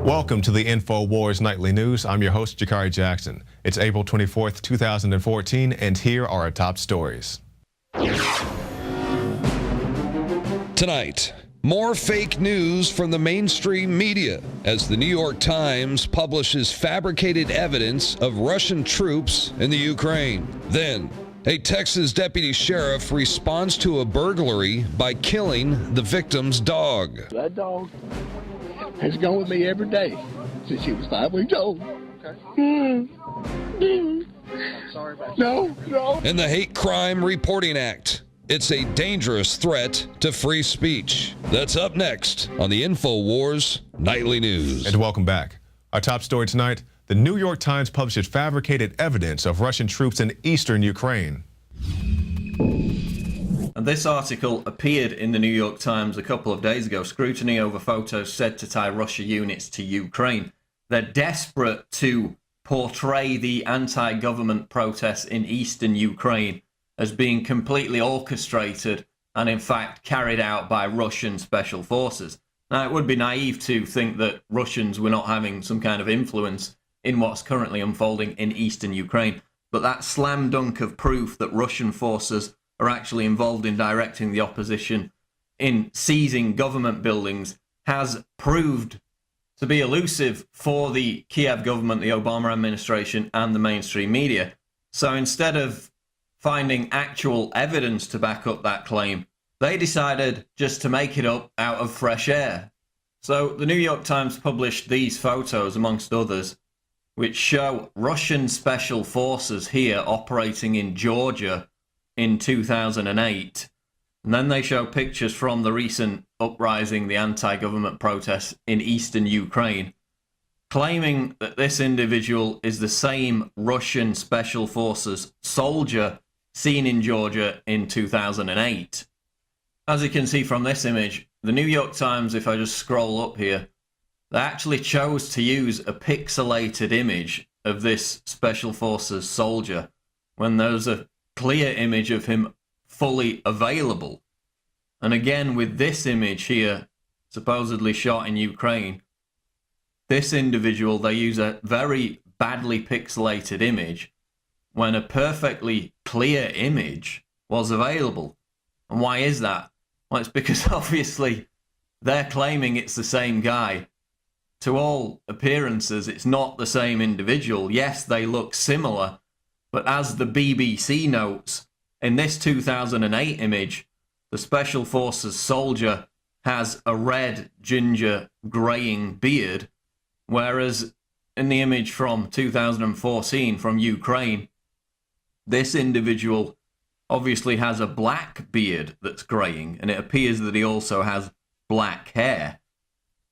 Welcome to the INFOWARS Nightly News. I'm your host, Jakari Jackson. It's April 24th, 2014, and here are our top stories. Tonight, more fake news from the mainstream media as the New York Times publishes fabricated evidence of Russian troops in the Ukraine. Then, a Texas deputy sheriff responds to a burglary by killing the victim's dog. That dog has gone with me every day since she was 5 weeks old. Okay. I'm sorry about that. No. In the Hate Crime Reporting Act, it's a dangerous threat to free speech. That's up next on the INFOWARS Nightly News. And welcome back. Our top story tonight, the New York Times published fabricated evidence of Russian troops in eastern Ukraine. And this article appeared in the New York Times a couple of days ago. Scrutiny over photos said to tie Russia units to Ukraine. They're desperate to portray the anti-government protests in eastern Ukraine as being completely orchestrated and in fact carried out by Russian special forces. Now, it would be naive to think that Russians were not having some kind of influence in what's currently unfolding in eastern Ukraine, but that slam dunk of proof that Russian forces are actually involved in directing the opposition in seizing government buildings has proved to be elusive for the Kiev government, the Obama administration, and the mainstream media. So instead of finding actual evidence to back up that claim, they decided just to make it up out of fresh air. So the New York Times published these photos, amongst others, which show Russian special forces here operating in Georgia in 2008. And then they show pictures from the recent uprising, the anti-government protests in eastern Ukraine, claiming that this individual is the same Russian special forces soldier seen in Georgia in 2008. As you can see from this image, the New York Times, if I just scroll up here, they actually chose to use a pixelated image of this special forces soldier when there's a clear image of him fully available. And again, with this image here, supposedly shot in Ukraine, this individual, they use a very badly pixelated image when a perfectly clear image was available. And why is that? Well, it's because obviously they're claiming it's the same guy. To all appearances, it's not the same individual. Yes, they look similar, but as the BBC notes, in this 2008 image, the Special Forces soldier has a red, ginger, greying beard, whereas in the image from 2014 from Ukraine, this individual obviously has a black beard that's greying, and it appears that he also has black hair.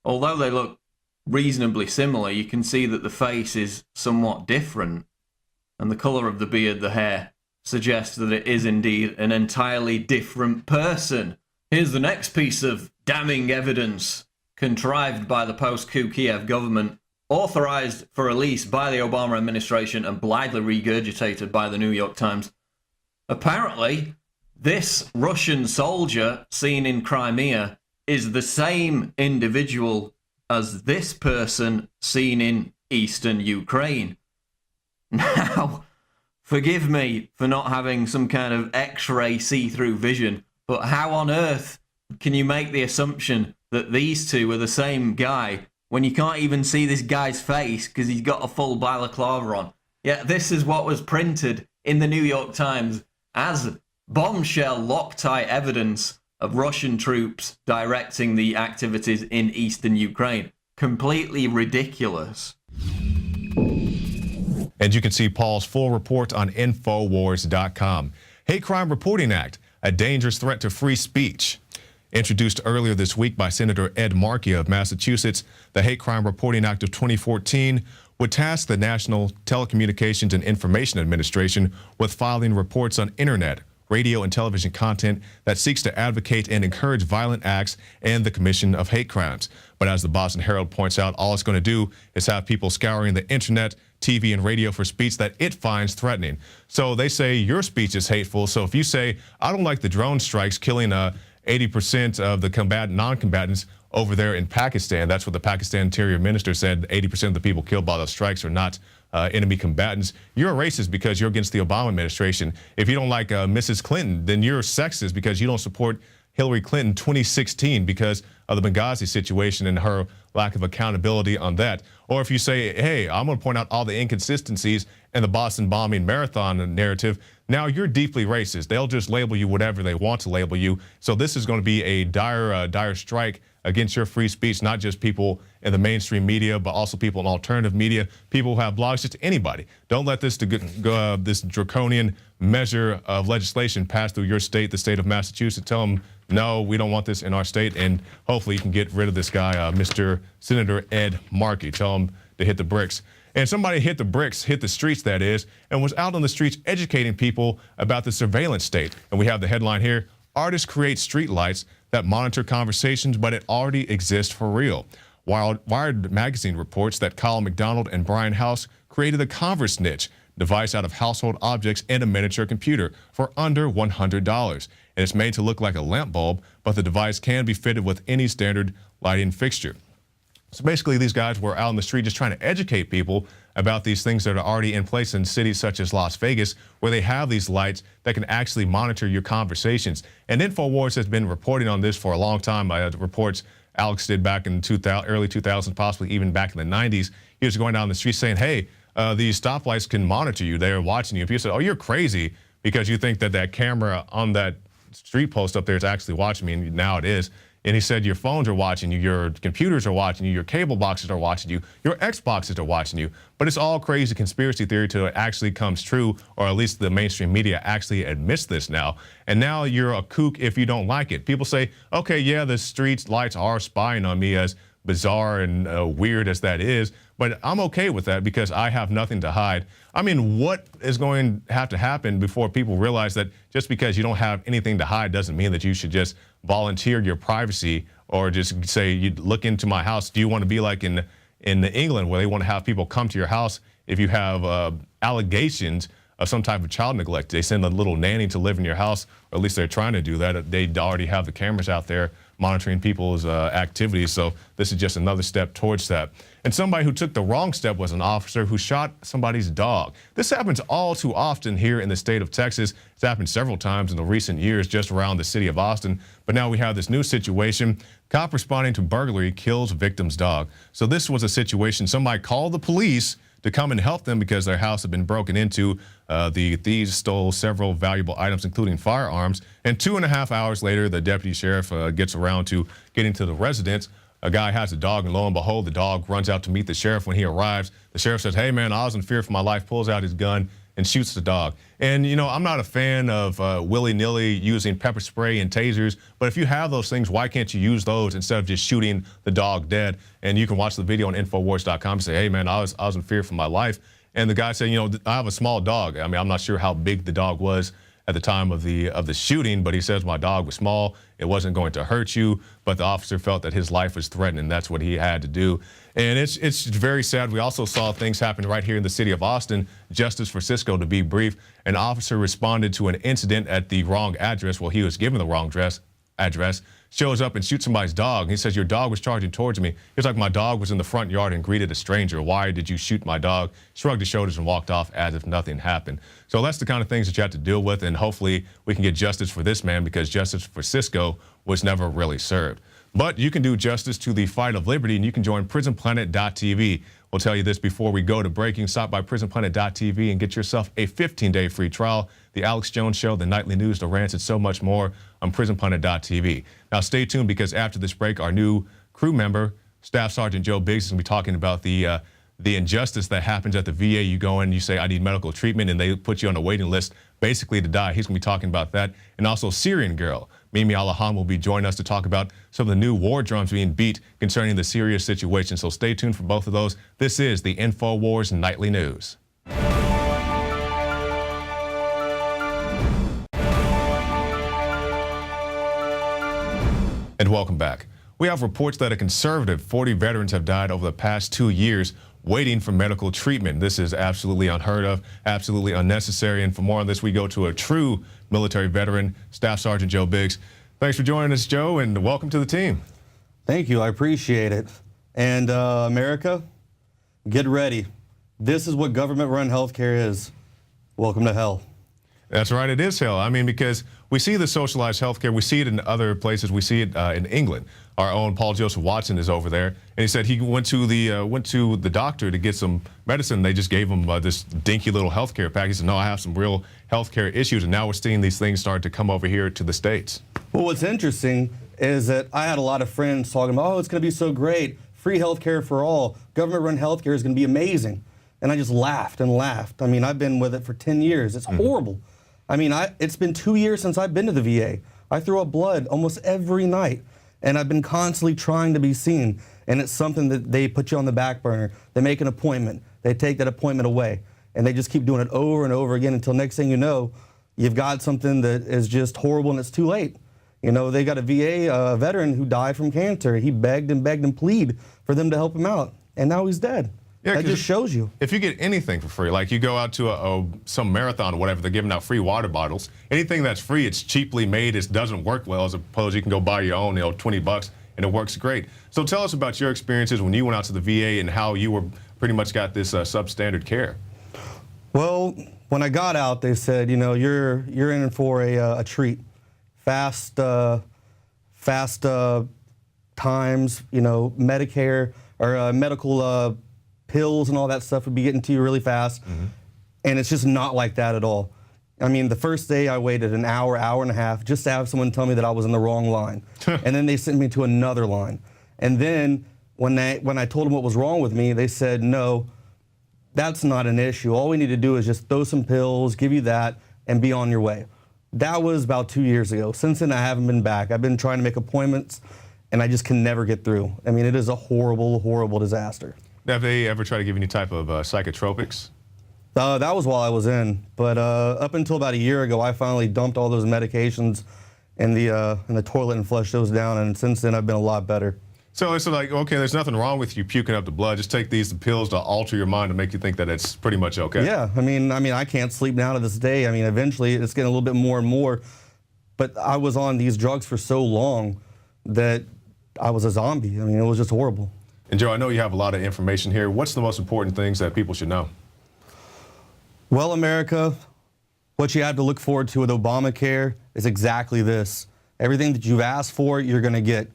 Although they look reasonably similar, you can see that the face is somewhat different, and the colour of the beard, the hair, suggests that it is indeed an entirely different person. Here's the next piece of damning evidence contrived by the post-coup Kiev government, authorised for release by the Obama administration and blithely regurgitated by the New York Times. Apparently, this Russian soldier seen in Crimea is the same individual as this person seen in eastern Ukraine. Now, forgive me for not having some kind of X-ray see-through vision, but how on earth can you make the assumption that these two are the same guy when you can't even see this guy's face because he's got a full balaclava on? Yeah, this is what was printed in the New York Times as bombshell Loctite evidence of Russian troops directing the activities in eastern Ukraine. Completely ridiculous. And you can see Paul's full report on INFOWARS.com. Hate Crime Reporting Act, a dangerous threat to free speech. Introduced earlier this week by Senator Ed Markey of Massachusetts, the Hate Crime Reporting Act of 2014 would task the National Telecommunications and Information Administration with filing reports on internet, radio, and television content that seeks to advocate and encourage violent acts and the commission of hate crimes. But as the Boston Herald points out, all it's going to do is have people scouring the internet, TV, and radio for speech that it finds threatening. So they say your speech is hateful. So if you say, I don't like the drone strikes killing 80% of the non-combatants over there in Pakistan. That's what the Pakistan Interior Minister said. 80% of the people killed by those strikes are not enemy combatants. You're a racist because you're against the Obama administration. If you don't like Mrs. Clinton, then you're sexist because you don't support Hillary Clinton 2016 because of the Benghazi situation and her lack of accountability on that. Or if you say, hey, I'm going to point out all the inconsistencies in the Boston bombing marathon narrative, now you're deeply racist. They'll just label you whatever they want to label you. So this is going to be a dire strike against your free speech, not just people in the mainstream media, but also people in alternative media, people who have blogs, just anybody. Don't let this this draconian measure of legislation pass through your state, the state of Massachusetts. Tell them, no, we don't want this in our state, and hopefully you can get rid of this guy, Mr. Senator Ed Markey. Tell him to hit the bricks. And somebody hit the bricks, hit the streets, that is, and was out on the streets educating people about the surveillance state. And we have the headline here: artists create street lights that monitor conversations, but it already exists for real. Wired magazine reports that Kyle McDonald and Brian House created the Converse Niche device out of household objects and a miniature computer for under $100. And it's made to look like a lamp bulb, but the device can be fitted with any standard lighting fixture. So basically, these guys were out on the street just trying to educate people about these things that are already in place in cities such as Las Vegas, where they have these lights that can actually monitor your conversations. And INFOWARS has been reporting on this for a long time. Reports Alex did back in early 2000s, possibly even back in the 90s. He was going down the street saying, hey, these stoplights can monitor you. They are watching you. People said, oh, you're crazy because you think that that camera on that street post up there is actually watching me, and now it is. And he said your phones are watching you, your computers are watching you, your cable boxes are watching you, your Xboxes are watching you. But it's all crazy conspiracy theory till it actually comes true, or at least the mainstream media actually admits this now. And now you're a kook if you don't like it. People say, okay, yeah, the street lights are spying on me, as bizarre and weird as that is, but I'm okay with that because I have nothing to hide. I mean, what is going to have to happen before people realize that just because you don't have anything to hide doesn't mean that you should just volunteer your privacy or just say, you look into my house. Do you want to be like in England, where they want to have people come to your house if you have allegations of some type of child neglect? They send a little nanny to live in your house, or at least they're trying to do that. They already have the cameras out there monitoring people's activities. So this is just another step towards that. And somebody who took the wrong step was an officer who shot somebody's dog. This happens all too often here in the state of Texas. It's happened several times in the recent years just around the city of Austin. But now we have this new situation. Cop responding to burglary kills victim's dog. So this was a situation. Somebody called the police to come and help them because their house had been broken into. The thieves stole several valuable items, including firearms. And 2.5 hours later, the deputy sheriff gets around to getting to the residence. A guy has a dog, and lo and behold, the dog runs out to meet the sheriff. When he arrives, the sheriff says, hey, man, I was in fear for my life, pulls out his gun and shoots the dog. And, you know, I'm not a fan of willy-nilly using pepper spray and tasers, but if you have those things, why can't you use those instead of just shooting the dog dead? And you can watch the video on INFOWARS.com and say, hey, man, I was in fear for my life. And the guy said, you know, I have a small dog. I mean, I'm not sure how big the dog was at the time of the shooting, but he says my dog was small. It wasn't going to hurt you, but the officer felt that his life was threatened, and that's what he had to do. And it's very sad. We also saw things happen right here in the city of Austin. Justice for Cisco, to be brief. An officer responded to an incident at the wrong address. Well, he was given the wrong address. Shows up and shoots somebody's dog. He says, your dog was charging towards me. He's like, my dog was in the front yard and greeted a stranger. Why did you shoot my dog? Shrugged his shoulders and walked off as if nothing happened. So that's the kind of things that you have to deal with, and hopefully we can get justice for this man, because justice for Cisco was never really served. But you can do justice to the fight of liberty, and you can join prisonplanet.tv. We'll tell you this before we go to breaking. Stop by prisonplanet.tv and get yourself a 15-day free trial. The Alex Jones Show, the nightly news, the rants, and so much more on prisonplanet.tv. Now stay tuned, because after this break, our new crew member, Staff Sergeant Joe Biggs, is going to be talking about the injustice that happens at the VA. You go in, you say, I need medical treatment, and they put you on a waiting list basically to die. He's going to be talking about that. And also Syrian Girl. Mimi Alahan will be joining us to talk about some of the new war drums being beat concerning the Syria situation. So stay tuned for both of those. This is the INFOWARS Nightly News. And welcome back. We have reports that a conservative 40 veterans have died over the past 2 years waiting for medical treatment. This is absolutely unheard of, absolutely unnecessary. And for more on this, we go to a true military veteran, Staff Sergeant Joe Biggs. Thanks for joining us, Joe, and welcome to the team. Thank you. I appreciate it. And America, get ready. This is what government-run healthcare is. Welcome to hell. That's right, it is hell. I mean, because we see the socialized healthcare, we see it in other places, we see it in England. Our own Paul Joseph Watson is over there, and he said he went to the doctor to get some medicine. They just gave him this dinky little healthcare package. He said, "No, I have some real healthcare issues," and now we're seeing these things start to come over here to the States. Well, what's interesting is that I had a lot of friends talking about, "Oh, it's going to be so great, free healthcare for all, government-run healthcare is going to be amazing," and I just laughed and laughed. I mean, I've been with it for 10 years. It's horrible. I mean, it's been 2 years since I've been to the VA. I throw up blood almost every night, and I've been constantly trying to be seen. And it's something that they put you on the back burner. They make an appointment. They take that appointment away, and they just keep doing it over and over again until next thing you know, you've got something that is just horrible and it's too late. You know, they got a VA veteran who died from cancer. He begged and pleaded for them to help him out, and now he's dead. Yeah, that just shows you. If you get anything for free, like you go out to some marathon or whatever, they're giving out free water bottles. Anything that's free, it's cheaply made, it doesn't work well, as opposed you can go buy your own, 20 bucks, and it works great. So tell us about your experiences when you went out to the VA and how you were pretty much got this substandard care. Well, when I got out, they said, you know, you're in for a treat. Fast times, you know, Medicare or medical pills and all that stuff would be getting to you really fast. And it's just not like that at all. I mean, the first day I waited an hour and a half just to have someone tell me that I was in the wrong line. And then they sent me to another line. And then when I told them what was wrong with me, they said, no, that's not an issue. All we need to do is just throw some pills, give you that, and be on your way. That was about 2 years ago. Since then, I haven't been back. I've been trying to make appointments, and I just can never get through. I mean, it is a horrible, horrible disaster. Have they ever tried to give you any type of psychotropics? That was while I was in, but up until about a year ago, I finally dumped all those medications in the toilet and flushed those down, and since then, I've been a lot better. So it's like, okay, there's nothing wrong with you puking up the blood. Just take these pills to alter your mind to make you think that it's pretty much okay. Yeah, I mean, I can't sleep now to this day. I mean, eventually, it's getting a little bit more and more, but I was on these drugs for so long that I was a zombie. I mean, it was just horrible. And Joe, I know you have a lot of information here. What's the most important things that people should know? Well, America, what you have to look forward to with Obamacare is exactly this. Everything that you've asked for, you're going to get.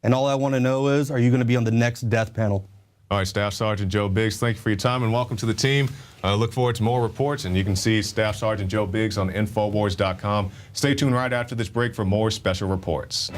And all I want to know is, are you going to be on the next death panel? All right, Staff Sergeant Joe Biggs, thank you for your time and welcome to the team. Look forward to more reports, and you can see Staff Sergeant Joe Biggs on INFOWARS.com. Stay tuned right after this break for more special reports.